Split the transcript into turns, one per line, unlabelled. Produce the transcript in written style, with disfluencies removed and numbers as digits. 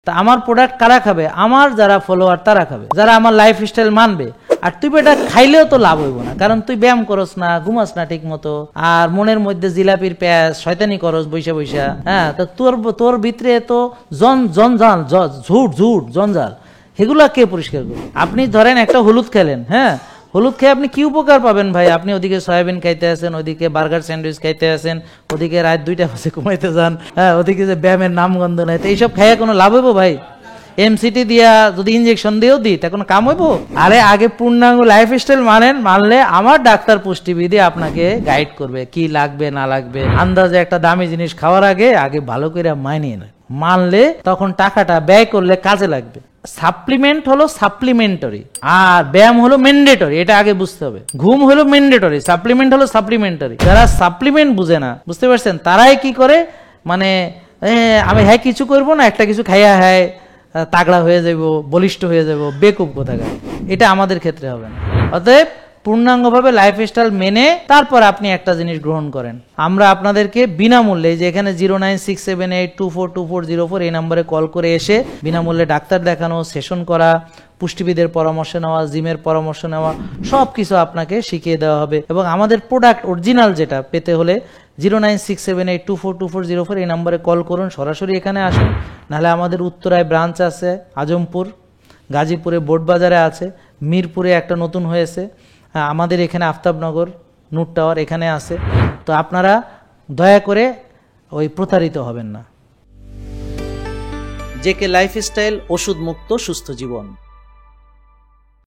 তা আমার প্রোডাক্ট কারা খাবে? আমার যারা ফলোয়ার তারা খাবে, যারা আমার লাইফস্টাইল মানবে। আর তুই এটা খাইলেও তো লাভ হইব না, কারণ তুই ব্যায়াম করস না, ঘুমাস না ঠিক মতো, আর মনের মধ্যে জিলাপির প্যাঁচ শয়তানি করস বৈশা বৈশা। হ্যাঁ, তো তোর ভিতরে তো জঞ্জাল ঝুট জঞ্জাল, এগুলা কে পরিষ্কার করবে? আপনি ধরেন একটা হলুদ খেলেন, হ্যাঁ, হলুদ খেয়ে আপনি কি উপকার পাবেন ভাই? আপনি ওদিকে সয়াবিন খাইতে আছেন, ওদিকে বার্গার স্যান্ডউইচ খাইতে আছেন, ওদিকে রাত 2টা বাজে ঘুমাইতে যান, হ্যাঁ, ওদিকে যে ব্যায়ামের নামগন্ধ নাই, তো এইসব খাইয়া কোনো লাভ হইব ভাই? এমসিটি দিয়া যদি ইনজেকশন দিয়েও দিই তা কোনো কাম হইব? আরে আগে পূর্ণাঙ্গ লাইফস্টাইল মানলে আমার ডাক্তার পুষ্টিবিদে আপনাকে গাইড করবে কি লাগবে না লাগবে। আন্দাজে একটা দামি জিনিস খাওয়ার আগে ভালো করে মানিয়ে নেয়, মানলে তখন টাকাটা ব্যয় করলে কাজে লাগবে। সাপ্লিমেন্ট হলো সাপ্লিমেন্টারি আর ব্যায়াম হলো ম্যান্ডেটরি, এটা আগে বুঝতে হবে। ঘুম হলো ম্যান্ডেটরি, সাপ্লিমেন্ট হলো সাপ্লিমেন্টারি। যারা সাপ্লিমেন্ট বুঝে না, বুঝতে পারছেন, তারাই কি করে মানে আমি হ্যাঁ কিছু করবো না, একটা কিছু খাইয়া হ্যাঁ তাগড়া হয়ে যাব, বলিষ্ঠ হয়ে যাব, বেকুব কোথাকার। এটা আমাদের ক্ষেত্রে হবে না। অতএব পূর্ণাঙ্গভাবে লাইফস্টাইল মেনে তারপর আপনি একটা জিনিস গ্রহণ করেন। আমরা আপনাদেরকে বিনামূল্যে, যে এখানে 09678242404 এই নম্বরে কল করে এসে বিনামূল্যে ডাক্তার দেখানো, সেশন করা, পুষ্টিবিদের পরামর্শ নেওয়া, জিমের পরামর্শ নেওয়া, সব কিছু আপনাকে শিখিয়ে দেওয়া হবে। এবং আমাদের প্রোডাক্ট অরিজিনাল যেটা পেতে হলে 09678242404 এই নম্বরে কল করুন, সরাসরি এখানে আসুন। নাহলে আমাদের উত্তরায় ব্রাঞ্চ আছে, আজমপুর, গাজীপুরে বোর্ডবাজারে আছে, মিরপুরে একটা নতুন হয়েছে, আমাদের এখানে আফতাবনগর নূর টাওয়ার এখানে আছে। তো আপনারা দয়া করে ওই প্রতারিত হবেন না। জেকে লাইফস্টাইল, ওষুধ মুক্ত সুস্থ জীবন।